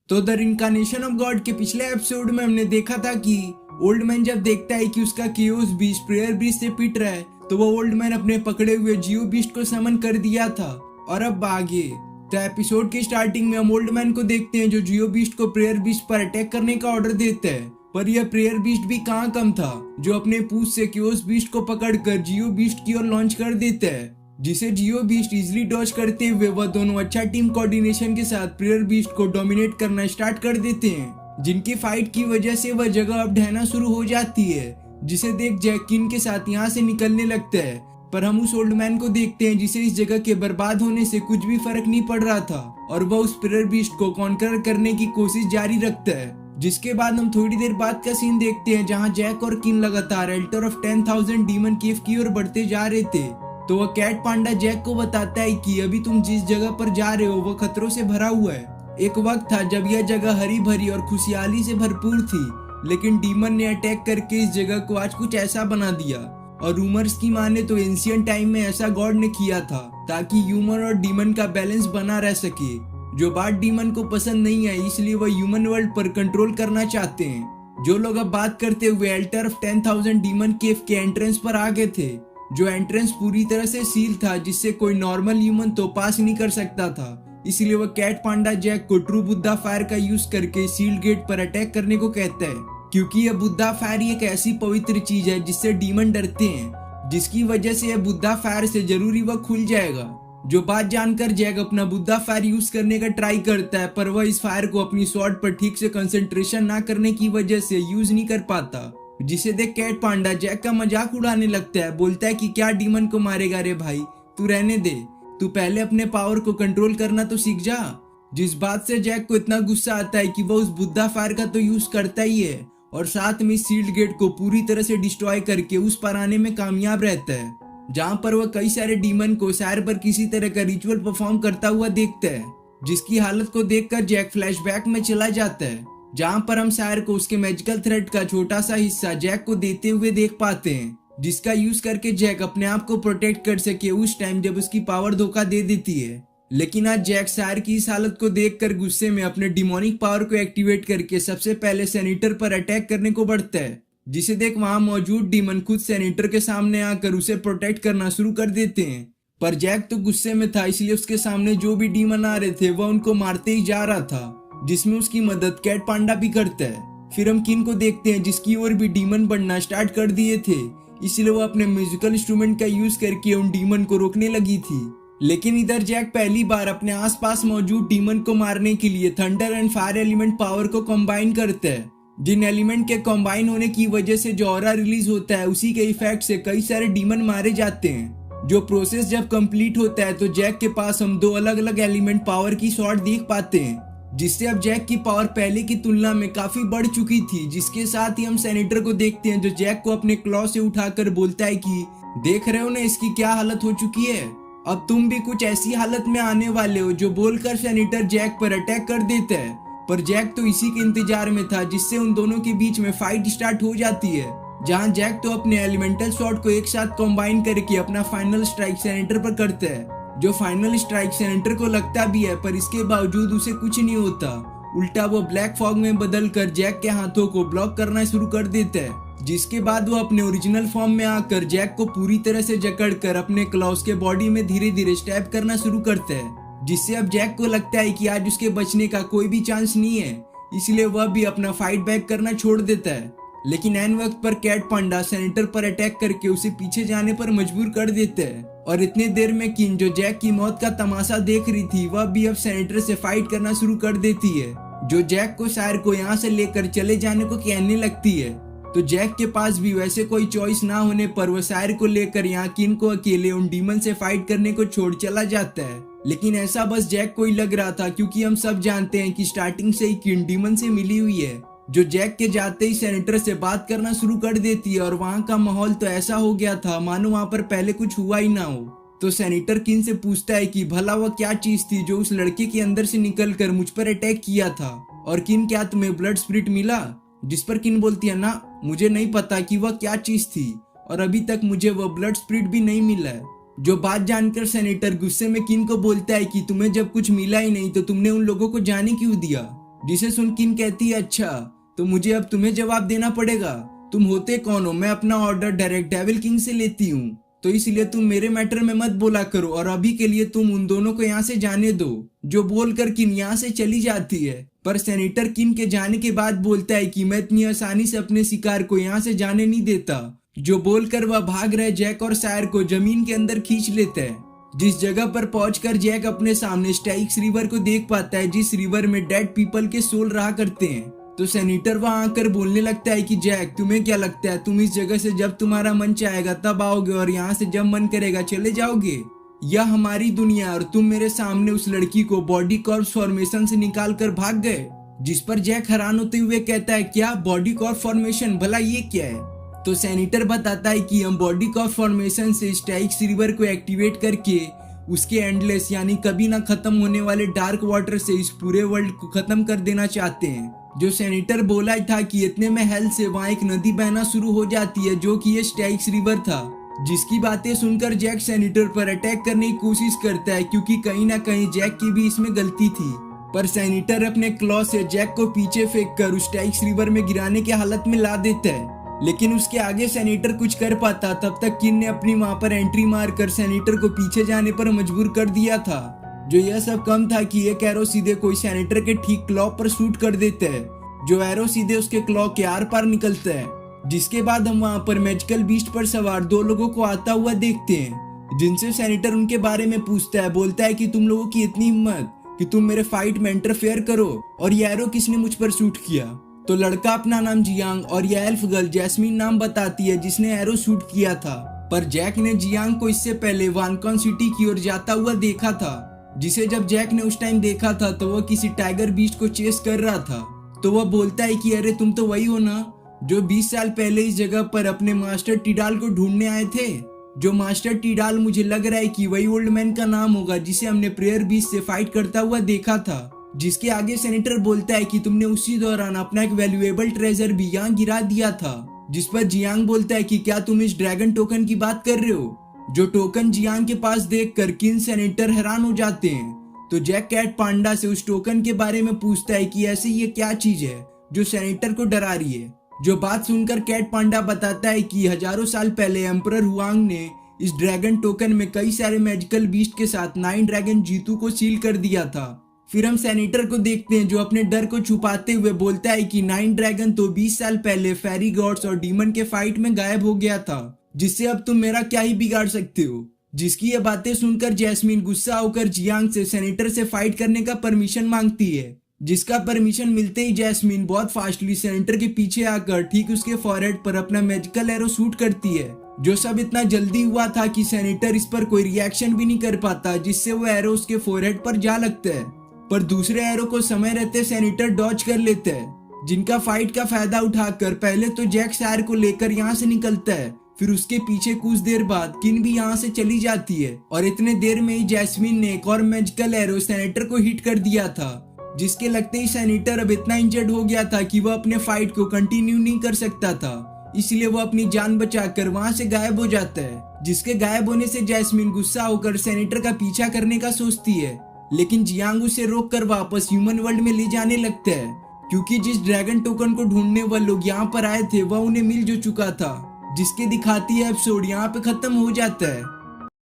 तो the incarnation of God के पिछले एपिसोड में हमने देखा था कि ओल्ड मैन जब देखता है कि उसका कियोस बीस्ट प्रेयर बीस्ट से पिट रहा है तो वो ओल्ड मैन अपने पकड़े हुए जियो बीस्ट को समन कर दिया था। और अब आगे तो एपिसोड की स्टार्टिंग में हम ओल्ड मैन को देखते हैं जो जियो बीस्ट को प्रेयर बीस्ट पर अटैक करने का ऑर्डर देता है। पर यह प्रेयर बीस्ट भी कहाँ कम था जो अपने पूंछ से कियोस बीस्ट को पकड़कर जियो बीस्ट की ओर लॉन्च कर देता है, जिसे जियो बीस्ट इजिली डॉज करते हुए वह दोनों अच्छा टीम कोऑर्डिनेशन के साथ प्रेयर बीस्ट को डोमिनेट करना स्टार्ट कर देते हैं, जिनकी फाइट की वजह से वह जगह अब ढहना शुरू हो जाती है, जिसे देख जैक किन के साथ यहाँ से निकलने लगता है। पर हम उस ओल्ड मैन को देखते हैं जिसे इस जगह के बर्बाद होने से कुछ भी फर्क नहीं पड़ रहा था और वह उस प्रेयर बीस्ट को कॉन्कर करने की कोशिश जारी रखता है। जिसके बाद हम थोड़ी देर बाद का सीन देखते हैं जहाँ जैक और किन लगातार एल्टर ऑफ 10,000 डीमन केव की ओर बढ़ते जा रहे थे। तो वह कैट पांडा जैक को बताता है कि अभी तुम जिस जगह पर जा रहे हो वह खतरों से भरा हुआ है। एक वक्त था जब यह जगह हरी भरी और खुशहाली से भरपूर थी, लेकिन डीमन ने अटैक करके इस जगह को आज कुछ ऐसा बना दिया। और रूमर्स की माने तो एंशिएंट टाइम में ऐसा गॉड ने किया था ताकि ह्यूमन और डीमन का बैलेंस बना रह सके। जो बात डीमन को पसंद नहीं है इसलिए वह ह्यूमन वर्ल्ड पर कंट्रोल करना चाहते हैं। जो लोग अब बात करते हुए एल्टर ऑफ 10,000 डीमन केव के एंट्रेंस पर आ गए थे, जो एंट्रेंस पूरी तरह से सील था जिससे कोई नॉर्मल ह्यूमन तो पास नहीं कर सकता था। इसलिए वह कैट पांडा जैक को ट्रू बुद्धा फायर का यूज करके सील्ड गेट पर अटैक करने को कहता है, क्योंकि यह बुद्धा फायर एक ऐसी पवित्र चीज है जिससे डीमन डरते हैं, जिसकी वजह से यह बुद्धा फायर से जरूरी वह खुल जाएगा। जो बात जानकर जैक अपना बुद्धा फायर यूज करने का ट्राई करता है, पर वह इस फायर को अपनी स्वॉर्ड पर ठीक से कंसंट्रेशन ना करने की वजह से यूज नहीं कर पाता, जिसे देख कैट पांडा जैक का मजाक उड़ाने लगता है। बोलता है कि क्या डीमन को मारेगा रे भाई, तू रहने दे, तू पहले अपने पावर को कंट्रोल करना तो सीख जा। जिस बात से जैक को इतना गुस्सा आता है कि वह उस बुद्धा फायर का तो यूज करता ही है और साथ में सील्ड गेट को पूरी तरह से डिस्ट्रॉय करके उस पर आने में कामयाब रहता है, जहाँ पर वह कई सारे डीमन को सैर पर किसी तरह का रिचुअल परफॉर्म करता हुआ देखता है, जिसकी हालत को देखकर जैक फ्लैशबैक में चला जाता है, जहाँ पर हम सायर को उसके मैजिकल थ्रेड का छोटा सा हिस्सा जैक को देते हुए देख पाते हैं, जिसका यूज करके जैक अपने आप को प्रोटेक्ट कर सके उस टाइम जब उसकी पावर धोखा दे देती है। लेकिन आज जैक सायर की इस हालत को देखकर गुस्से में अपने डिमोनिक पावर को एक्टिवेट करके सबसे पहले सेनेटर पर अटैक करने को बढ़ता है, जिसे देख वहां मौजूद डीमन खुद सेनेटर के सामने आकर उसे प्रोटेक्ट करना शुरू कर देते हैं। पर जैक तो गुस्से में था, इसलिए उसके सामने जो भी डीमन आ रहे थे वह उनको मारते ही जा रहा था, जिसमें उसकी मदद कैट पांडा भी करता है। फिर हम किन को देखते हैं जिसकी ओर भी डीमन बढ़ना स्टार्ट कर दिए थे, इसलिए वो अपने म्यूजिकल इंस्ट्रूमेंट का यूज करके उन डीमन को रोकने लगी थी। लेकिन इधर जैक पहली बार अपने आसपास मौजूद डीमन को मारने के लिए thunder and fire element power को कंबाइन करता है, जिन एलिमेंट के कंबाइन होने की वजह से जो ऑरा रिलीज होता है उसी के इफेक्ट से कई सारे डीमन मारे जाते हैं। जो प्रोसेस जब कंप्लीट होता है तो जैक के पास हम दो अलग अलग एलिमेंट पावर की शॉट देख पाते हैं, जिससे अब जैक की पावर पहले की तुलना में काफी बढ़ चुकी थी। जिसके साथ ही हम सेनेटर को देखते हैं जो जैक को अपने क्लॉ से उठाकर बोलता है कि देख रहे हो ना इसकी क्या हालत हो चुकी है, अब तुम भी कुछ ऐसी हालत में आने वाले हो। जो बोलकर सेनेटर जैक पर अटैक कर देता है, पर जैक तो इसी के इंतजार में था, जिससे उन दोनों के बीच में फाइट स्टार्ट हो जाती है, जहां जैक तो अपने एलिमेंटल शॉट को एक साथ कंबाइन करके अपना फाइनल स्ट्राइक सेनेटर पर करता है। जो फाइनल स्ट्राइक सेनेटर को लगता भी है, पर इसके बावजूद उसे कुछ नहीं होता, उल्टा वो ब्लैक फॉग में बदलकर जैक के हाथों को ब्लॉक करना शुरू कर देता है। जिसके बाद वो अपने ओरिजिनल फॉर्म में आकर जैक को पूरी तरह से जकड़कर अपने क्लॉज के बॉडी में धीरे धीरे स्टैब करना शुरू करता है, जिससे अब जैक को लगता है कि आज उसके बचने का कोई भी चांस नहीं है, इसलिए वह भी अपना फाइट बैक करना छोड़ देता है। लेकिन एन वक्त पर कैट पांडा सेनेटर पर अटैक करके उसे पीछे जाने पर मजबूर कर देता है। और इतने देर में किन जो जैक की मौत का तमाशा देख रही थी वह भी अब सेनेटर से फाइट करना शुरू कर देती है, जो जैक को सायर को यहाँ से लेकर चले जाने को कहने लगती है। तो जैक के पास भी वैसे कोई चॉइस ना होने पर वह सायर को लेकर यहाँ किन को अकेले उन डीमन से फाइट करने को छोड़ चला जाता है। लेकिन ऐसा बस जैक को ही लग रहा था, क्योंकि हम सब जानते हैं कि स्टार्टिंग से ही किन डीमन से मिली हुई है, जो जैक के जाते ही सेनेटर से बात करना शुरू कर देती है। और वहाँ का माहौल तो ऐसा हो गया था मानो वहाँ पर पहले कुछ हुआ ही ना हो। तो सेनेटर किन से पूछता है कि भला वह क्या चीज थी जो उस लड़के के अंदर से निकलकर मुझ पर अटैक किया था, और किन क्या तुम्हें ब्लड स्पिरिट मिला? जिस पर किन बोलती है ना, मुझे नहीं पता कि वह क्या चीज थी और अभी तक मुझे वह ब्लड स्पिरिट भी नहीं मिला है। जो बात जानकर सेनेटर गुस्से में किन को बोलता है कि तुम्हें जब कुछ मिला ही नहीं तो तुमने उन लोगों को जाने क्यों दिया? जिसे सुन किन कहती है, अच्छा तो मुझे अब तुम्हें जवाब देना पड़ेगा, तुम होते कौन हो? मैं अपना ऑर्डर डायरेक्ट डेविल किंग से लेती हूँ, तो इसलिए तुम मेरे मैटर में मत बोला करो और अभी के लिए तुम उन दोनों को यहाँ से जाने दो। जो बोलकर किन यहाँ से चली जाती है, पर सेनेटर किन के जाने के बाद बोलता है कि मैं इतनी आसानी से अपने शिकार को यहाँ से जाने नहीं देता। जो बोलकर वह भाग रहे जैक और सायर को जमीन के अंदर खींच लेता है। जिस जगह पर पहुंचकर जैक अपने सामने स्टाइक्स रिवर को देख पाता है, जिस रिवर में डेड पीपल के सोल रहा करते हैं। तो सेनेटर वहां आकर बोलने लगता है कि जैक, तुम्हें क्या लगता है तुम इस जगह से जब तुम्हारा मन चाहेगा तब आओगे और यहाँ से जब मन करेगा चले जाओगे? यह हमारी दुनिया और तुम मेरे सामने उस लड़की को बॉडी कॉर्प्स फॉर्मेशन से निकाल कर भाग गए। जिस पर जैक हैरान होते हुए कहता है, क्या बॉडी कॉर्प फॉर्मेशन, भला ये क्या है? तो सेनेटर बताता है कि हम बॉडी कॉर्प फॉर्मेशन से स्टाइक्स रिवर को एक्टिवेट करके उसके एंडलेस यानी कभी ना खत्म होने वाले डार्क वाटर से इस पूरे वर्ल्ड को खत्म कर देना चाहते हैं। जो सेनेटर बोला था कि इतने में हेल से वहां एक नदी बहना शुरू हो जाती है, जो कि ये स्टाइक्स रिवर था। जिसकी बातें सुनकर जैक सेनेटर पर अटैक करने की कोशिश करता है, क्योंकि कहीं ना कहीं जैक की भी इसमें गलती थी। पर सेनेटर अपने क्लॉ से जैक को पीछे फेंक कर उस स्टाइक्स रिवर में गिराने की हालत में ला देता है, लेकिन उसके आगे सेनेटर कुछ कर पाता। तब तक किन ने अपनी वहां पर एंट्री मारकर सेनेटर को पीछे जाने पर मजबूर कर दिया था। जो यह सब कम था कि एक एरो सीधे कोई सेनेटर के ठीक क्लॉ पर शूट कर देता है, जो एरो सीधे उसके क्लॉ के आर पार निकलता है। जिसके बाद हम वहां पर मैजिकल बीस्ट पर सवार दो लोगों को आता हुआ देखते हैं, जिनसे सेनेटर उनके बारे में पूछता है। बोलता है कि तुम लोगों की इतनी हिम्मत कि तुम मेरे फाइट में इंटरफेयर करो, और ये एरो किसने मुझ पर शूट किया? तो लड़का अपना नाम जियांग और यह एल्फ गर्ल जैस्मीन नाम बताती है, जिसने एरो शूट किया था। पर जैक ने जियांग को इससे पहले वानकॉन सिटी की ओर जाता हुआ देखा था, जिसे जब जैक ने उस टाइम देखा था तो वह किसी टाइगर बीस्ट को चेस कर रहा था। तो वह बोलता है कि अरे तुम तो वही हो ना जो 20 साल पहले इस जगह पर अपने मास्टर टिडाल को ढूंढने आए थे। जो मास्टर टिडाल मुझे लग रहा है कि वही ओल्ड मैन का नाम होगा जिसे हमने प्रेयर बीस्ट से फाइट करता हुआ देखा था। जिसके आगे सेनेटर बोलता है कि तुमने उसी दौरान अपना एक वैल्यूएबल ट्रेजर भी यहाँ गिरा दिया था। जिस पर जियांग बोलता है कि क्या तुम इस ड्रैगन टोकन की बात कर रहे हो? जो टोकन जियांग के पास देखकर किन सेनेटर हैरान हो जाते हैं। तो जैक कैट पांडा से उस टोकन के बारे में पूछता है कि ऐसे ये क्या चीज है जो सेनेटर को डरा रही है। जो बात सुनकर कैट पांडा बताता है कि हजारों साल पहले एम्परर हुआंग ने इस ड्रैगन टोकन में कई सारे मैजिकल बीस्ट के साथ 9 ड्रैगन जीतू को सील कर दिया था। फिर हम सेनेटर को देखते हैं, जो अपने डर को छुपाते हुए बोलता है कि 9 ड्रैगन तो 20 साल पहले फेरी गॉड्स और डीमन के फाइट में गायब हो गया था, जिससे अब तुम मेरा क्या ही बिगाड़ सकते हो। जिसकी ये बातें सुनकर जैस्मीन गुस्सा होकर जियांग से सेनेटर से फाइट करने का परमिशन मांगती है। जिसका परमिशन मिलते ही जैस्मीन बहुत फास्टली सेनेटर के पीछे आकर ठीक उसके फॉरहेड पर अपना मैजिकल एरो शूट करती है। जो सब इतना जल्दी हुआ था कि सेनेटर इस पर कोई रिएक्शन भी नहीं कर पाता, जिससे वो एरो उसके फोरहेड पर जा लगता है। पर दूसरे एरो को समय रहते सेनेटर डॉज कर लेते हैं, जिनका फाइट का फायदा उठाकर पहले तो जैक सायर को लेकर यहाँ से निकलता है। फिर उसके पीछे कुछ देर बाद किन भी यहाँ से चली जाती है, और इतने देर में ही जैस्मीन ने एक और मैजिकल एरो सेनेटर को हिट कर दिया था। जिसके लगते ही सेनेटर अब इतना इंजर्ड हो गया था कि वह अपने फाइट को कंटिन्यू नहीं कर सकता था, इसलिए वह अपनी जान बचाकर वहां से गायब हो जाता है। जिसके गायब होने से जैस्मीन गुस्सा होकर सेनेटर का पीछा करने का सोचती है, लेकिन जियांग उसे रोक कर वापस ह्यूमन वर्ल्ड में ले जाने लगता है, क्योंकि जिस ड्रैगन टोकन को ढूंढने वाले लोग यहाँ पर आए थे वह उन्हें मिल जो चुका था। जिसके दिखाती है एपिसोड यहाँ पे खत्म हो जाता है।